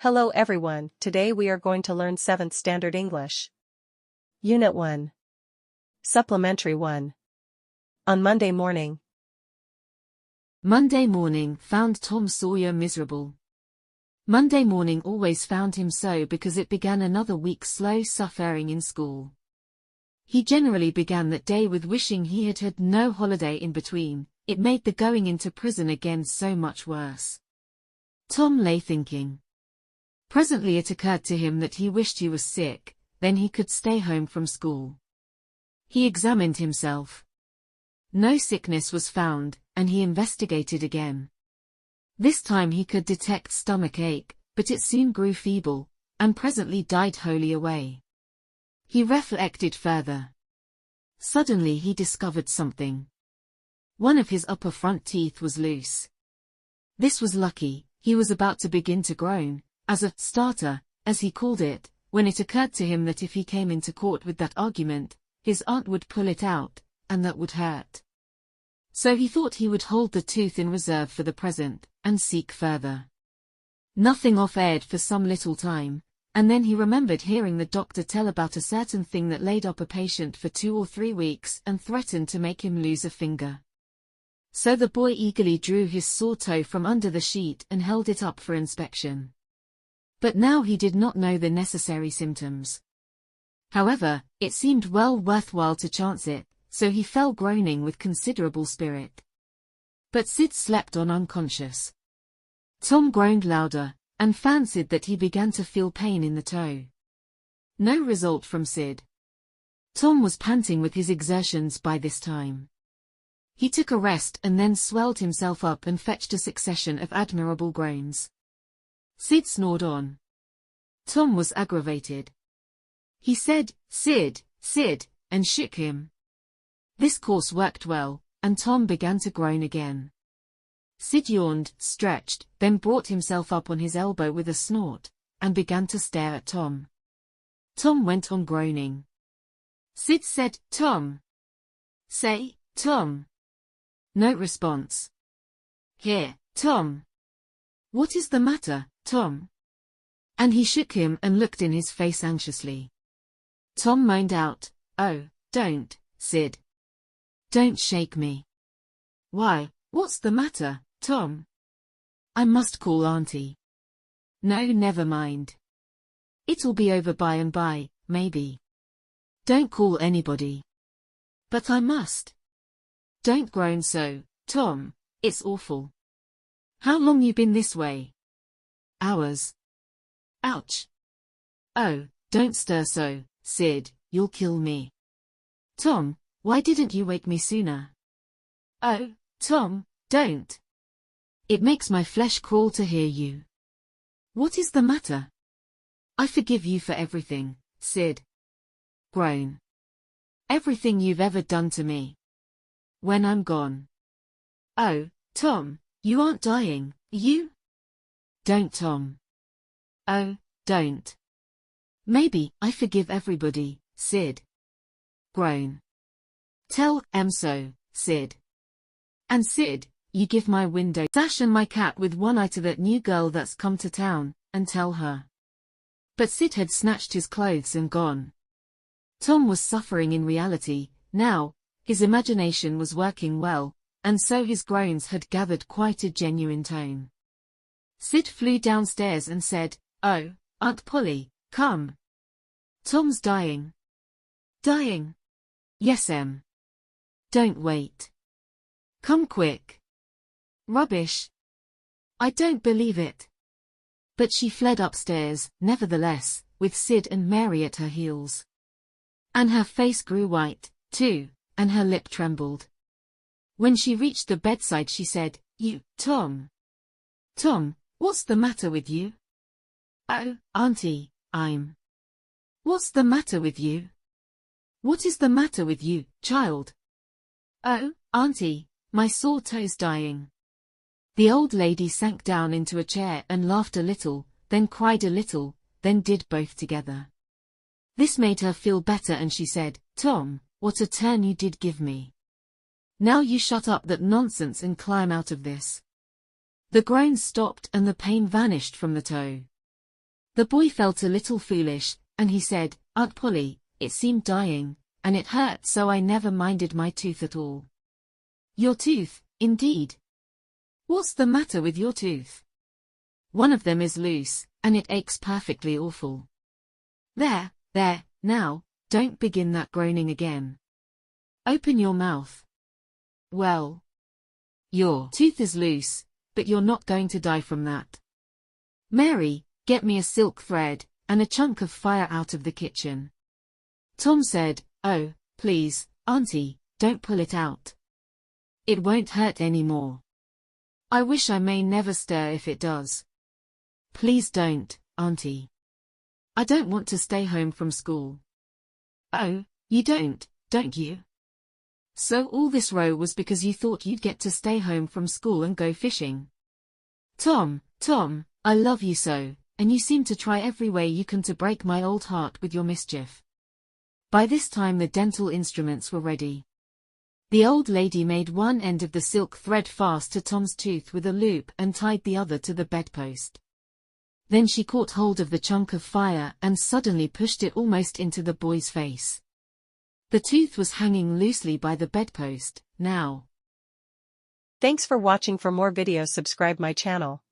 Hello everyone, today we are going to learn 7th Standard English. Unit 1. Supplementary 1. On Monday morning. Monday morning found Tom Sawyer miserable. Monday morning always found him so because it began another week's slow suffering in school. He generally began that day with wishing he had had no holiday in between. It made the going into prison again so much worse. Tom lay thinking. Presently it occurred to him that he wished he was sick, then he could stay home from school. He examined himself. No sickness was found, and he investigated again. This time he could detect stomach ache, but it soon grew feeble, and presently died wholly away. He reflected further. Suddenly he discovered something. One of his upper front teeth was loose. This was lucky. He was about to begin to groan, as a starter, as he called it, when it occurred to him that if he came into court with that argument, his aunt would pull it out, and that would hurt. So he thought he would hold the tooth in reserve for the present, and seek further. Nothing off-aired for some little time, and then he remembered hearing the doctor tell about a certain thing that laid up a patient for 2 or 3 weeks and threatened to make him lose a finger. So the boy eagerly drew his sore toe from under the sheet and held it up for inspection. But now he did not know the necessary symptoms. However, it seemed well worthwhile to chance it, so he fell groaning with considerable spirit. But Sid slept on unconscious. Tom groaned louder, and fancied that he began to feel pain in the toe. No result from Sid. Tom was panting with his exertions by this time. He took a rest and then swelled himself up and fetched a succession of admirable groans. Sid snored on. Tom was aggravated. He said, "Sid, Sid," and shook him. This course worked well, and Tom began to groan again. Sid yawned, stretched, then brought himself up on his elbow with a snort, and began to stare at Tom. Tom went on groaning. Sid said, "Tom. Say, Tom." No response. "Here, Tom. What is the matter, Tom?" And he shook him and looked in his face anxiously. Tom moaned out, "Oh, don't, Sid. Don't shake me." "Why, what's the matter, Tom?" "I must call Auntie." "No, never mind. It'll be over by and by, maybe." "Don't call anybody." "But I must." "Don't groan so, Tom, it's awful." "How long you been this way?" "Hours." "Ouch." "Oh, don't stir so, Sid, you'll kill me." "Tom, why didn't you wake me sooner?" "Oh, Tom, don't. It makes my flesh crawl to hear you." "What is the matter?" "I forgive you for everything, Sid." Groan. "Everything you've ever done to me. When I'm gone." "Oh, Tom, you aren't dying, you?" "Don't, Tom." "Oh, don't." "Maybe I forgive everybody, Sid." Groan. "Tell em so, Sid. And Sid, you give my window sash and my cat with one eye to that new girl that's come to town, and tell her." But Sid had snatched his clothes and gone. Tom was suffering in reality, now. His imagination was working well, and so his groans had gathered quite a genuine tone. Sid flew downstairs and said, "Oh, Aunt Polly, come. Tom's dying." "Dying?" "Yes, Em. Don't wait. Come quick." "Rubbish. I don't believe it." But she fled upstairs, nevertheless, with Sid and Mary at her heels. And her face grew white, too, and her lip trembled. When she reached the bedside she said, "You, Tom. Tom, what's the matter with you?" "Oh, Auntie, I'm." "What's the matter with you?" "What is the matter with you, child?" "Oh, Auntie, my sore toe's dying." The old lady sank down into a chair and laughed a little, then cried a little, then did both together. This made her feel better and she said, "Tom, what a turn you did give me. Now you shut up that nonsense and climb out of this." The groans stopped and the pain vanished from the toe. The boy felt a little foolish, and he said, "Aunt Polly, it seemed dying, and it hurt, so I never minded my tooth at all." "Your tooth, indeed? What's the matter with your tooth?" "One of them is loose, and it aches perfectly awful." There, now, don't begin that groaning again. Open your mouth." "Well, your tooth is loose, but you're not going to die from that. Mary, get me a silk thread, and a chunk of fire out of the kitchen." Tom said, "Oh, please, Auntie, don't pull it out. It won't hurt any more. I wish I may never stir if it does." "Please don't, Auntie. I don't want to stay home from school." "Oh, you don't you? So all this row was because you thought you'd get to stay home from school and go fishing? Tom, I love you so, and you seem to try every way you can to break my old heart with your mischief." By this time the dental instruments were ready. The old lady made one end of the silk thread fast to Tom's tooth with a loop and tied the other to the bedpost. Then she caught hold of the chunk of fire and suddenly pushed it almost into the boy's face. The tooth was hanging loosely by the bedpost, now. Thanks for watching. For more videos subscribe my channel.